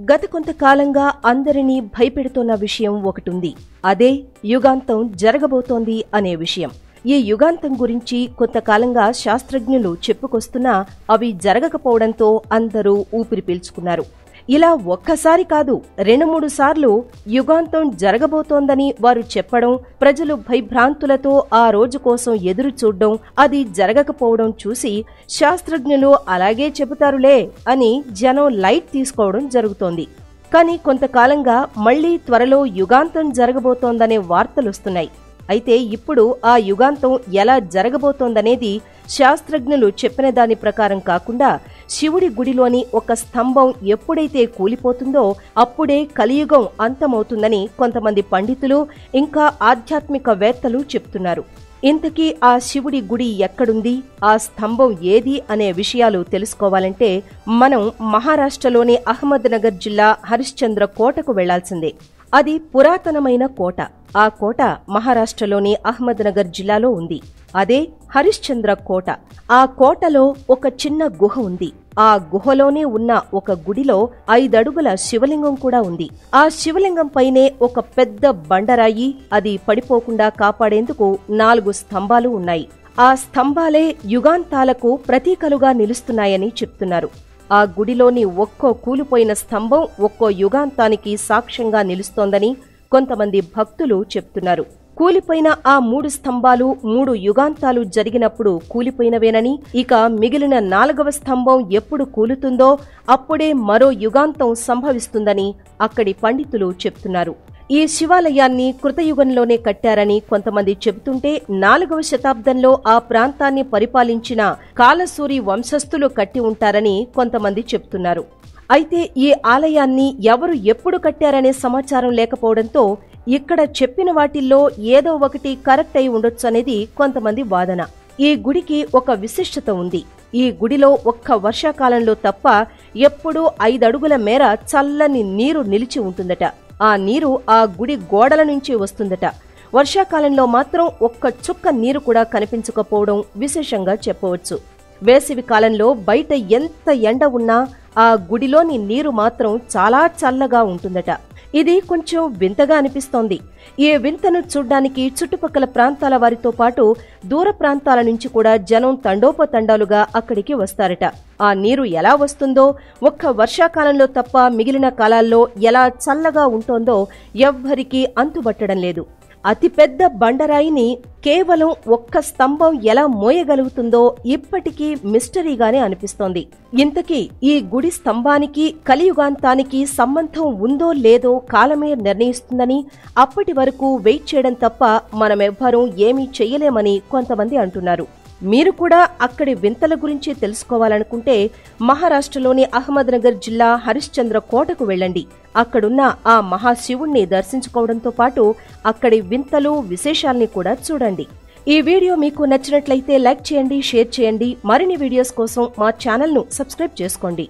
గత కొంతకాలంగా అందరినీ భయపెడుతున్న విషయం ఒకటుంది. అదే యుగాంతం జరగబోతోంది అనే విషయం. ఈ యుగాంతం గురించి కొంతకాలంగా శాస్త్రజ్ఞులు చెప్పుకొస్తున్నా అవి జరగకపోవడంతో అందరూ ఊపిరి పీల్చుకున్నారు. ఇలా ఒక్కసారి కాదు 2-3 సార్లు యుగాంతం జరగబోతోందని వారు చెప్పడం, ప్రజలు భయభ్రాంతులతో ఆ రోజు కోసం ఎదురు చూడడం, అది జరగకపోవడం చూసి శాస్త్రజ్ఞులు అలాగే చెబుతారులే అని జనం లైట్ తీసుకోవడం జరుగుతోంది. కానీ కొంతకాలంగా మళ్లీ త్వరలో యుగాంతం జరగబోతోందనే వార్తలొస్తున్నాయి. అయితే ఇప్పుడు ఆ యుగాంతం ఎలా జరగబోతోందనేది శాస్త్రజ్ఞులు చెప్పిన దాని ప్రకారం కాకుండా శివుడి గుడిలోని ఒక స్తంభం ఎప్పుడైతే కూలిపోతుందో అప్పుడే కలియుగం అంతమవుతుందని కొంతమంది పండితులు ఇంకా ఆధ్యాత్మికవేత్తలు చెప్తున్నారు. ఇంతకీ ఆ శివుడి గుడి ఎక్కడుంది, ఆ స్తంభం ఏది అనే విషయాలు తెలుసుకోవాలంటే మనం మహారాష్ట్రలోని అహ్మద్నగర్ జిల్లా హరిశ్చంద్ర కోటకు వెళ్లాల్సిందే. అది పురాతనమైన కోట. ఆ కోట మహారాష్ట్రలోని అహ్మద్నగర్ జిల్లాలో ఉంది. అదే హరిశ్చంద్ర కోట. ఆ కోటలో ఒక చిన్న గుహ ఉంది. ఆ గుహలోనే ఉన్న ఒక గుడిలో 5 అడుగుల శివలింగం కూడా ఉంది. ఆ శివలింగం పైనే ఒక పెద్ద బండరాయి, అది పడిపోకుండా కాపాడేందుకు 4 స్తంభాలు ఉన్నాయి. ఆ స్తంభాలే యుగాంతాలకు ప్రతీకలుగా నిలుస్తున్నాయని చెప్తున్నారు. ఆ గుడిలోని ఒక్కో కూలిపోయిన స్తంభం ఒక్కో యుగాంతానికి సాక్ష్యంగా నిలుస్తోందని కొంతమంది భక్తులు చెప్తున్నారు. కూలిపోయిన ఆ 3 స్తంభాలు 3 యుగాంతాలు జరిగినప్పుడు కూలిపోయినవేనని, ఇక మిగిలిన 4వ స్తంభం ఎప్పుడు కూలుతుందో అప్పుడే మరో యుగాంతం సంభవిస్తుందని అక్కడి పండితులు చెప్తున్నారు. ఈ శివాలయాన్ని కృతయుగంలోనే కట్టారని కొంతమంది చెబుతుంటే 4వ శతాబ్దంలో ఆ ప్రాంతాన్ని పరిపాలించిన కాలసూరి వంశస్థులు కట్టి ఉంటారని కొంతమంది చెప్తున్నారు. అయితే ఈ ఆలయాన్ని ఎవరు ఎప్పుడు కట్టారనే సమాచారం లేకపోవడంతో ఇక్కడ చెప్పిన వాటిల్లో ఏదో ఒకటి కరెక్ట్ అయి ఉండొచ్చనేది కొంతమంది వాదన. ఈ గుడికి ఒక విశిష్టత ఉంది. ఈ గుడిలో ఒక్క వర్షాకాలంలో తప్ప ఎప్పుడూ 5 అడుగుల మేర చల్లని నీరు నిలిచి ఉంటుందట. ఆ నీరు ఆ గుడి గోడల నుంచి వస్తుందట. వర్షాకాలంలో మాత్రం ఒక్క చుక్క నీరు కూడా కనిపించకపోవడం విశేషంగా చెప్పవచ్చు. వేసవి కాలంలో బయట ఎంత ఎండ ఉన్నా ఆ గుడిలోని నీరు మాత్రం చాలా చల్లగా ఉంటుందట. ఇది కొంచెం వింతగా అనిపిస్తోంది. ఈ వింతను చూడ్డానికి చుట్టుపక్కల ప్రాంతాల వారితో పాటు దూర ప్రాంతాల నుంచి కూడా జనం తండోపతండాలుగా అక్కడికి వస్తారట. ఆ నీరు ఎలా వస్తుందో, ఒక్క వర్షాకాలంలో తప్ప మిగిలిన కాలాల్లో ఎలా చల్లగా ఉంటోందో ఎవ్వరికీ అంతుబట్టడం లేదు. అతిపెద్ద బండరాయిని కేవలం ఒక్క స్తంభం ఎలా మోయగలుగుతుందో ఇప్పటికీ మిస్టరీగానే అనిపిస్తోంది. ఇంతకీ ఈ గుడి స్తంభానికి కలియుగాంతానికి సంబంధం ఉందో లేదో కాలమే నిర్ణయిస్తుందని, అప్పటి వరకు వెయిట్ చేయడం తప్ప మనమెవ్వరూ ఏమీ చెయ్యలేమని కొంతమంది అంటున్నారు. మీరు కూడా అక్కడి వింతల గురించి తెలుసుకోవాలనుకుంటే మహారాష్ట్రలోని అహ్మద్నగర్ జిల్లా హరిశ్చంద్ర కోటకు వెళ్ళండి. అక్కడున్న ఆ మహాశివుణ్ణి దర్శించుకోవడంతో పాటు అక్కడి వింతలు విశేషాల్ని కూడా చూడండి. ఈ వీడియో మీకు నచ్చినట్లయితే లైక్ చేయండి, షేర్ చేయండి. మరిన్ని వీడియోస్ కోసం మా ఛానల్ను సబ్స్క్రైబ్ చేసుకోండి.